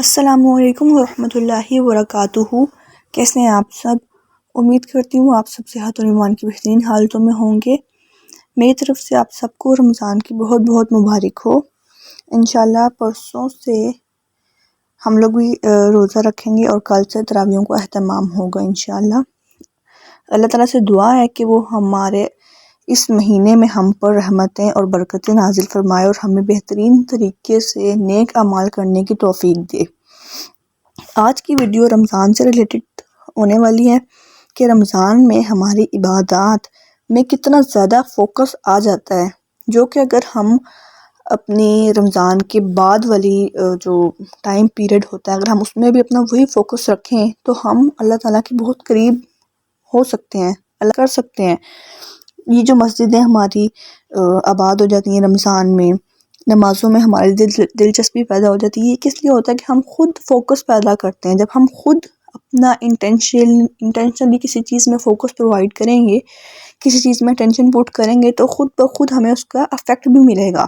السلام علیکم ورحمۃ اللہ وبرکاتہ۔ کیسے ہیں آپ سب؟ امید کرتی ہوں آپ سب صحت اور ایمان کی بہترین حالتوں میں ہوں گے۔ میری طرف سے آپ سب کو رمضان کی بہت بہت مبارک ہو۔ انشاءاللہ پرسوں سے ہم لوگ بھی روزہ رکھیں گے اور کل سے تراویحوں کا اہتمام ہوگا انشاءاللہ۔ اللہ تعالیٰ سے دعا ہے کہ وہ ہمارے اس مہینے میں ہم پر رحمتیں اور برکتیں نازل فرمائے اور ہمیں بہترین طریقے سے نیک اعمال کرنے کی توفیق دے۔ آج کی ویڈیو رمضان سے ریلیٹڈ ہونے والی ہے کہ رمضان میں ہماری عبادات میں کتنا زیادہ فوکس آ جاتا ہے، جو کہ اگر ہم اپنی رمضان کے بعد والی جو ٹائم پیریڈ ہوتا ہے، اگر ہم اس میں بھی اپنا وہی فوکس رکھیں تو ہم اللہ تعالیٰ کے بہت قریب ہو سکتے ہیں، اللہ کر سکتے ہیں۔ یہ جو مسجدیں ہماری آباد ہو جاتی ہیں رمضان میں، نمازوں میں ہماری دلچسپی پیدا ہو جاتی ہے، یہ کس لیے ہوتا ہے کہ ہم خود فوکس پیدا کرتے ہیں۔ جب ہم خود اپنا انٹینشنلی کسی چیز میں فوکس پرووائڈ کریں گے، کسی چیز میں اٹینشن پٹ کریں گے تو خود بخود ہمیں اس کا افیکٹ بھی ملے گا۔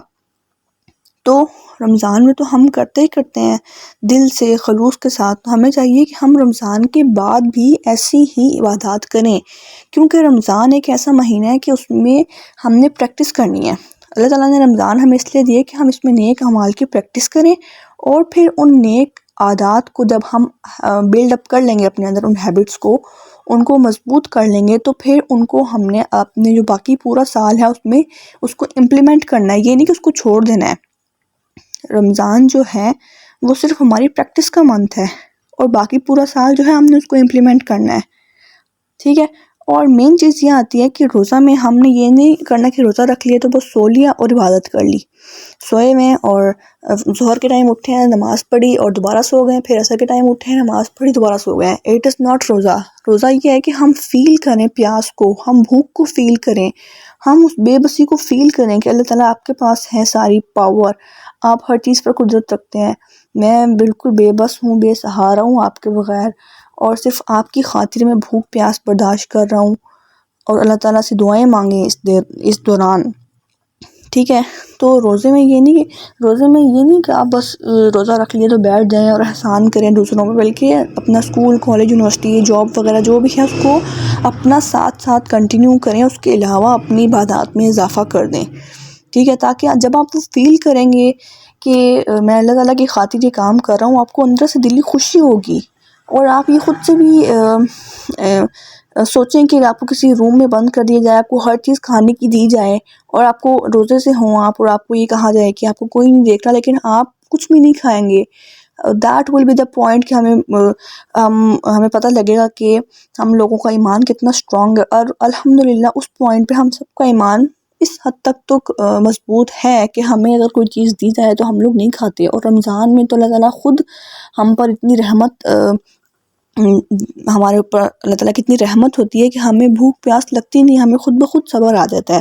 تو رمضان میں تو ہم کرتے ہی کرتے ہیں دل سے خلوص کے ساتھ، ہمیں چاہیے کہ ہم رمضان کے بعد بھی ایسی ہی عبادات کریں، کیونکہ رمضان ایک ایسا مہینہ ہے کہ اس میں ہم نے پریکٹس کرنی ہے۔ اللہ تعالیٰ نے رمضان ہمیں اس لیے دیے کہ ہم اس میں نیک اعمال کی پریکٹس کریں، اور پھر ان نیک عادات کو جب ہم بلڈ اپ کر لیں گے اپنے اندر، ان ہیبٹس کو، ان کو مضبوط کر لیں گے، تو پھر ان کو ہم نے اپنے جو باقی پورا سال ہے اس میں اس کو امپلیمنٹ کرنا ہے، یہ نہیں کہ اس کو چھوڑ دینا ہے۔ رمضان جو ہے وہ صرف ہماری پریکٹس کا منتھ ہے، اور باقی پورا سال جو ہے ہم نے اس کو امپلیمنٹ کرنا ہے، ٹھیک ہے۔ اور مین چیز یہ آتی ہے کہ روزہ میں ہم نے یہ نہیں کرنا کہ روزہ رکھ لیا تو بس سو لیا اور عبادت کر لی، سوئے ہوئے اور ظہر کے ٹائم اٹھے ہیں، نماز پڑھی اور دوبارہ سو گئے، پھر عصر کے ٹائم اٹھے ہیں، نماز پڑھی، دوبارہ سو گئے۔ اٹ از ناٹ روزہ۔ روزہ یہ ہے کہ ہم فیل کریں پیاس کو، ہم بھوک کو فیل کریں، ہم اس بے بسی کو فیل کریں کہ اللہ تعالیٰ آپ کے پاس ہے ساری پاور، آپ ہر چیز پر قدرت رکھتے ہیں، میں بالکل بے بس ہوں، بے سہارا ہوں آپ کے بغیر، اور صرف آپ کی خاطر میں بھوک پیاس برداشت کر رہا ہوں، اور اللہ تعالیٰ سے دعائیں مانگیں اس دوران، ٹھیک ہے۔ تو روزے میں یہ نہیں کہ آپ بس روزہ رکھ لیے تو بیٹھ جائیں اور احسان کریں دوسروں پہ، بلکہ اپنا اسکول، کالج، یونیورسٹی، جاب وغیرہ جو بھی ہے اس کو اپنا ساتھ کنٹینیو کریں، اس کے علاوہ اپنی عبادات میں اضافہ کر دیں، ٹھیک ہے، تاکہ جب آپ وہ فیل کریں گے کہ میں اللہ تعالیٰ کی خاطر یہ کام کر رہا ہوں، آپ کو اندر سے دلی خوشی ہوگی، اور آپ یہ خود سے بھی سوچیں کہ آپ کو کسی روم میں بند کر دیا جائے، آپ کو ہر چیز کھانے کی دی جائے، اور آپ کو روزے سے ہوں آپ، اور آپ کو یہ کہا جائے کہ آپ کو کوئی نہیں دیکھ رہا لیکن آپ کچھ بھی نہیں کھائیں گے، that will be the point کہ ہمیں پتہ لگے گا کہ ہم لوگوں کا ایمان کتنا اسٹرانگ ہے، اور الحمدللہ اس پوائنٹ پہ ہم سب کا ایمان اس حد تک مضبوط ہے کہ ہمیں اگر کوئی چیز دی جائے تو ہم لوگ نہیں کھاتے۔ اور رمضان میں تو اللہ تعالیٰ خود ہم پر اتنی رحمت، ہمارے اوپر اللہ تعالیٰ کی اتنی رحمت ہوتی ہے کہ ہمیں بھوک پیاس لگتی نہیں، ہمیں خود بخود صبر آ جاتا ہے،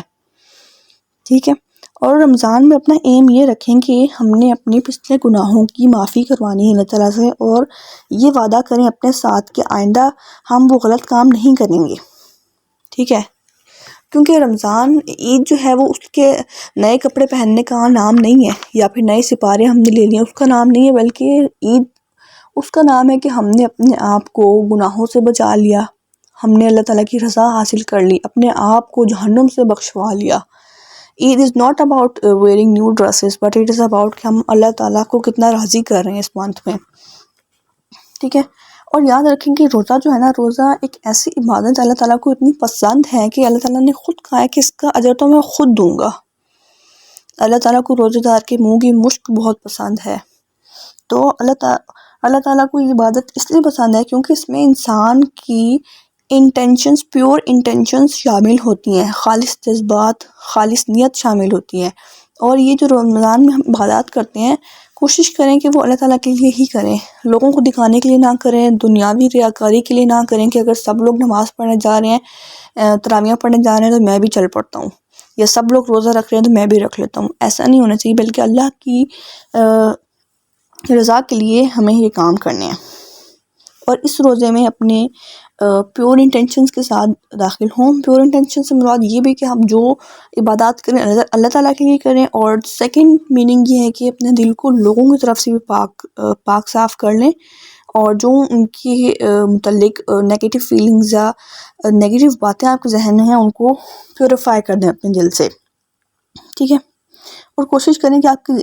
ٹھیک ہے۔ اور رمضان میں اپنا ایم یہ رکھیں کہ ہم نے اپنے پچھلے گناہوں کی معافی کروانی ہے اللہ تعالیٰ سے، اور یہ وعدہ کریں اپنے ساتھ کہ آئندہ ہم وہ غلط کام نہیں کریں گے، ٹھیک ہے۔ کیونکہ رمضان عید جو ہے وہ اس کے نئے کپڑے پہننے کا نام نہیں ہے، یا پھر نئے سپارے ہم نے لے لیے اس کا نام نہیں ہے، بلکہ عید اس کا نام ہے کہ ہم نے اپنے آپ کو گناہوں سے بچا لیا، ہم نے اللہ تعالیٰ کی رضا حاصل کر لی، اپنے آپ کو جہنم سے بخشوا لیا۔ Eid is not about wearing new dresses, but it is about کہ ہم اللہ تعالیٰ کو کتنا راضی کر رہے ہیں اس منتھ میں، ٹھیک ہے۔ اور یاد رکھیں کہ روزہ جو ہے نا، روزہ ایک ایسی عبادت اللہ تعالیٰ کو اتنی پسند ہے کہ اللہ تعالیٰ نے خود کہا ہے کہ اس کا اجر تو میں خود دوں گا۔ اللہ تعالیٰ کو روزہ دار کے منہ کی مشک بہت پسند ہے، تو اللہ تعالیٰ کو یہ عبادت اس لیے پسند ہے کیونکہ اس میں انسان کی انٹینشنز، پیور انٹینشنز شامل ہوتی ہیں، خالص جذبات، خالص نیت شامل ہوتی ہے۔ اور یہ جو رمضان میں ہم عبادات کرتے ہیں، کوشش کریں کہ وہ اللہ تعالیٰ کے لیے ہی کریں، لوگوں کو دکھانے کے لیے نہ کریں، دنیاوی ریاکاری کے لیے نہ کریں کہ اگر سب لوگ نماز پڑھنے جا رہے ہیں، تراویح پڑھنے جا رہے ہیں تو میں بھی چل پڑتا ہوں، یا سب لوگ روزہ رکھ رہے ہیں تو میں بھی رکھ لیتا ہوں، ایسا نہیں ہونا چاہیے، بلکہ اللہ کی رضا کے لیے ہمیں یہ کام کرنے ہیں۔ اور اس روزے میں اپنے پیور انٹینشنس کے ساتھ داخل ہوں. پیور انٹینشن سے مراد یہ بھی کہ ہم جو عبادات کریں اللہ تعالیٰ کے لیے کریں، اور سیکنڈ میننگ یہ ہے کہ اپنے دل کو لوگوں کی طرف سے بھی پاک صاف کر لیں، اور جو ان کی متعلق نیگیٹو فیلنگز یا نیگیٹو باتیں آپ کے ذہن میں ہیں ان کو پیوریفائی کر دیں اپنے دل سے. ٹھیک ہے، اور کوشش کریں کہ آپ کی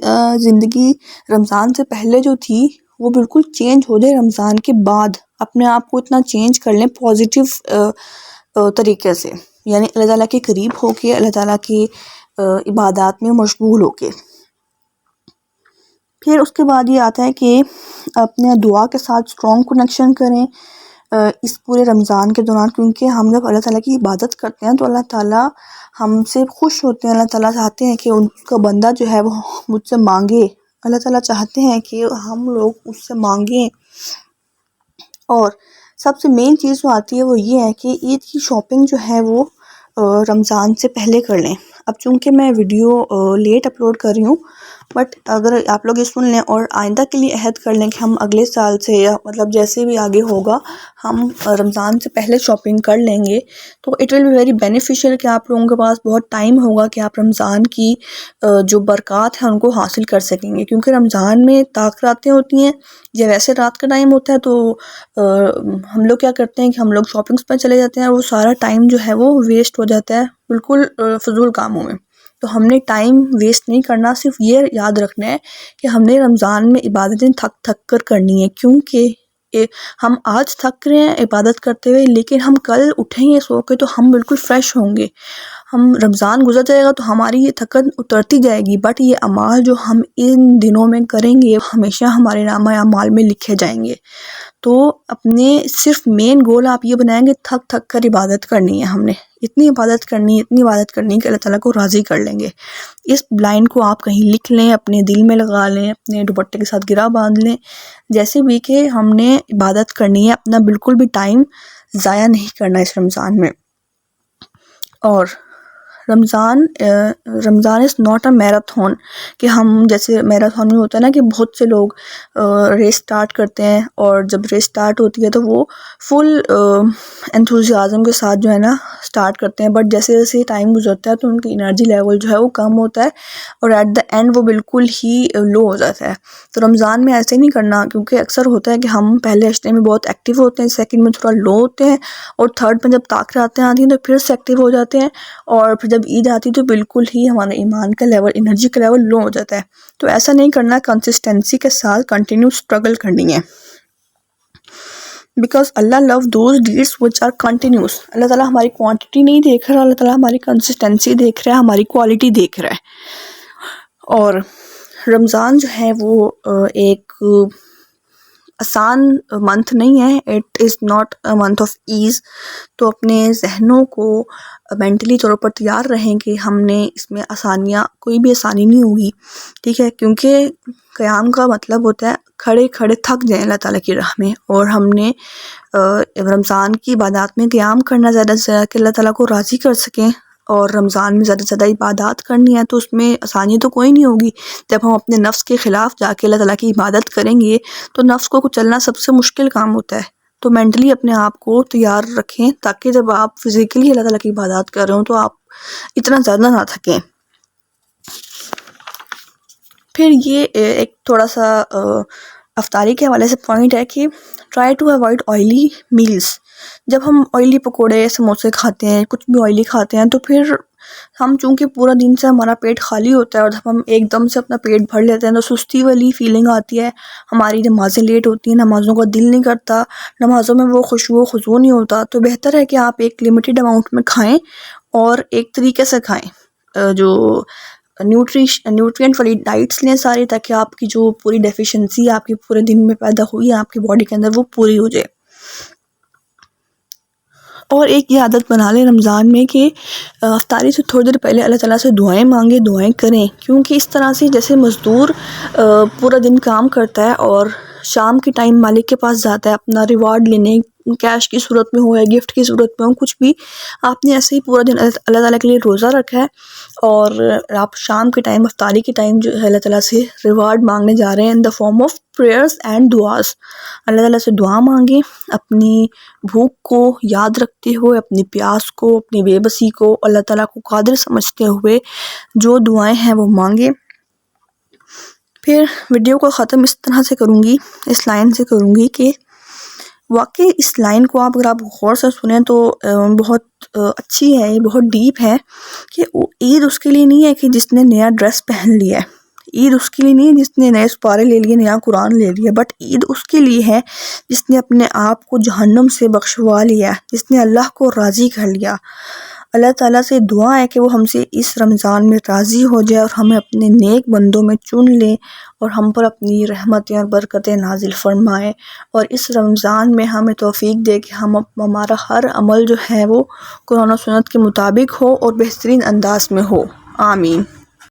زندگی رمضان سے پہلے جو تھی وہ بالکل چینج ہو جائے رمضان کے بعد. اپنے آپ کو اتنا چینج کر لیں پازیٹیو طریقے سے، یعنی اللہ تعالیٰ کے قریب ہو کے، اللہ تعالیٰ کی عبادات میں مشغول ہو کے. پھر اس کے بعد یہ آتا ہے کہ اپنے دعا کے ساتھ اسٹرانگ کنیکشن کریں اس پورے رمضان کے دوران، کیونکہ ہم جب اللہ تعالیٰ کی عبادت کرتے ہیں تو اللہ تعالیٰ ہم سے خوش ہوتے ہیں. اللہ تعالیٰ چاہتے ہیں کہ ان کا بندہ جو ہے وہ مجھ سے مانگے. اللہ تعالیٰ چاہتے ہیں کہ ہم لوگ اس سے مانگیں. اور سب سے مین چیز جو آتی ہے وہ یہ ہے کہ عید کی شاپنگ جو ہے وہ رمضان سے پہلے کر لیں. اب چونکہ میں ویڈیو لیٹ اپلوڈ کر رہی ہوں، بٹ اگر آپ لوگ یہ سن لیں اور آئندہ کے لیے عہد کر لیں کہ ہم اگلے سال سے یا مطلب جیسے بھی آگے ہوگا ہم رمضان سے پہلے شاپنگ کر لیں گے، تو it will be very beneficial کہ آپ لوگوں کے پاس بہت ٹائم ہوگا کہ آپ رمضان کی جو برکات ہیں ان کو حاصل کر سکیں گے. کیونکہ رمضان میں طاق راتیں ہوتی ہیں، یا ویسے رات کا ٹائم ہوتا ہے تو ہم لوگ کیا کرتے ہیں کہ ہم لوگ شاپنگس پہ چلے جاتے ہیں، اور وہ سارا ٹائم جو ہے وہ ویسٹ ہو جاتا ہے بالکل فضول کاموں میں. تو ہم نے ٹائم ویسٹ نہیں کرنا، صرف یہ یاد رکھنا ہے کہ ہم نے رمضان میں عبادتیں تھک تھک کر کرنی ہے. کیونکہ ہم آج تھک رہے ہیں عبادت کرتے ہوئے، لیکن ہم کل اٹھیں گے سو کے تو ہم بالکل فریش ہوں گے. ہم رمضان گزر جائے گا تو ہماری یہ تھکن اترتی جائے گی، بٹ یہ اعمال جو ہم ان دنوں میں کریں گے ہمیشہ ہمارے نامہ اعمال میں لکھے جائیں گے. تو اپنے صرف مین گول آپ یہ بنائیں گے تھک تھک کر عبادت کرنی ہے. ہم نے اتنی عبادت کرنی کہ اللہ تعالیٰ کو راضی کر لیں گے. اس لائن کو آپ کہیں لکھ لیں، اپنے دل میں لگا لیں، اپنے دوپٹے کے ساتھ گرہ باندھ لیں، جیسے بھی کہ ہم نے عبادت کرنی ہے، اپنا بالکل بھی ٹائم ضائع نہیں کرنا اس رمضان میں. اور رمضان از ناٹ اے میراتھن کہ ہم جیسے میراتھن میں ہوتا ہے نا کہ بہت سے لوگ ریس سٹارٹ کرتے ہیں، اور جب ریس سٹارٹ ہوتی ہے تو وہ فل انتھوزیازم کے ساتھ جو ہے نا سٹارٹ کرتے ہیں، بٹ جیسے جیسے ٹائم گزرتا ہے تو ان کی انرجی لیول جو ہے وہ کم ہوتا ہے، اور ایٹ دا اینڈ وہ بالکل ہی لو ہو جاتا ہے. تو رمضان میں ایسے نہیں کرنا، کیونکہ اکثر ہوتا ہے کہ ہم پہلے اشتے میں بہت ایکٹیو ہوتے ہیں، سیکنڈ میں تھوڑا لو ہوتے ہیں، اور تھرڈ میں جب طاقت آتے ہیں تو پھر سے ایکٹیو ہو جاتے ہیں، اور پھر جب عید آتی تو بالکل ہی ہمارا ایمان کا لیول، انرجی کا لیول لو ہو جاتا ہے. تو ایسا نہیں کرنا، کنسسٹنسی کے ساتھ کنٹینیو اسٹرگل کرنی ہے. بیکاز اللہ love those deeds which are continuous. اللہ تعالیٰ ہماری کوانٹٹی نہیں دیکھ رہا، اللہ تعالیٰ ہماری کنسسٹنسی دیکھ رہا ہے، ہماری کوالٹی دیکھ رہا ہے. اور رمضان جو ہے وہ ایک آسان منتھ نہیں ہے، it is not a month of as. تو اپنے ذہنوں کو مینٹلی طور پر تیار رہیں کہ ہم نے اس میں کوئی بھی آسانی نہیں ہوگی. ٹھیک ہے، کیونکہ قیام کا مطلب ہوتا ہے کھڑے کھڑے تھک جائیں اللہ تعالیٰ کی راہ میں، اور ہم نے رمضان کی عبادات میں قیام کرنا زیادہ سے زیادہ کہ اللہ تعالیٰ کو راضی کر سکیں. اور رمضان میں زیادہ سے زیادہ عبادات کرنی ہے، تو اس میں آسانی تو کوئی نہیں ہوگی. جب ہم اپنے نفس کے خلاف جا کے اللہ تعالیٰ کی عبادت کریں گے تو نفس کو چلنا سب سے مشکل کام ہوتا ہے. تو مینٹلی اپنے آپ کو تیار رکھیں تاکہ جب آپ فزیکلی اللہ تعالیٰ کی عبادات کر رہے ہوں تو آپ اتنا زیادہ نہ تھکیں. پھر یہ ایک تھوڑا سا افطاری کے حوالے سے پوائنٹ ہے کہ try to avoid oily meals. جب ہم آئلی پکوڑے سموسے کھاتے ہیں، کچھ بھی آئلی کھاتے ہیں، تو پھر ہم چونکہ پورا دن سے ہمارا پیٹ خالی ہوتا ہے، اور جب ہم ایک دم سے اپنا پیٹ بھر لیتے ہیں تو سستی والی فیلنگ آتی ہے. ہماری نمازیں لیٹ ہوتی ہیں، نمازوں کا دل نہیں کرتا، نمازوں میں وہ خشوع و خضوع نہیں ہوتا. تو بہتر ہے کہ آپ ایک لمیٹڈ اماؤنٹ میں کھائیں، اور ایک طریقے سے کھائیں، جو نیوٹرینٹ والی ڈائٹس لیں ساری، تاکہ آپ کی جو پوری ڈیفیشنسی آپ کی پورے دن میں پیدا ہوئی ہے آپ کی باڈی کے اندر وہ پوری ہو جائے. اور ایک یہ عادت بنا لیں رمضان میں کہ افطاری سے تھوڑی دیر پہلے اللہ تعالیٰ سے دعائیں مانگیں، دعائیں کریں. کیونکہ اس طرح سے جیسے مزدور پورا دن کام کرتا ہے اور شام کے ٹائم مالک کے پاس جاتا ہے اپنا ریوارڈ لینے کیش کی صورت میں ہو یا گفٹ کی صورت میں ہو، کچھ بھی آپ نے ایسے ہی پورا دن اللہ تعالیٰ کے لیے روزہ رکھا ہے اور آپ شام کے ٹائم، افطاری کے ٹائم جو ہے اللہ تعالیٰ سے ریوارڈ مانگنے جا رہے ہیں in the form of prayers and دعاز. اللہ تعالیٰ سے دعا مانگیں، اپنی بھوک کو یاد رکھتے ہوئے، اپنی پیاس کو، اپنی بے بسی کو اللہ تعالیٰ کو قادر سمجھتے ہوئے جو دعائیں ہیں وہ مانگیں. پھر ویڈیو کو ختم اس طرح سے کروں گی، اس لائن سے کروں گی کہ واقعی اس لائن کو اگر آپ غور سے سنیں تو بہت اچھی ہے، یہ بہت ڈیپ ہے کہ عید اس کے لیے نہیں ہے کہ جس نے نیا ڈریس پہن لیا ہے، عید اس کے لیے نہیں ہے جس نے نئے سپارے لے لیے، نیا قرآن لے لیا، بٹ عید اس کے لیے ہے جس نے اپنے آپ کو جہنم سے بخشوا لیا، جس نے اللہ کو راضی کر لیا. اللہ تعالیٰ سے دعا ہے کہ وہ ہم سے اس رمضان میں راضی ہو جائے اور ہمیں اپنے نیک بندوں میں چن لے اور ہم پر اپنی رحمتیں اور برکتیں نازل فرمائے، اور اس رمضان میں ہمیں توفیق دے کہ ہمارا ہر عمل جو ہے وہ قرآن و سنت کے مطابق ہو اور بہترین انداز میں ہو. آمین.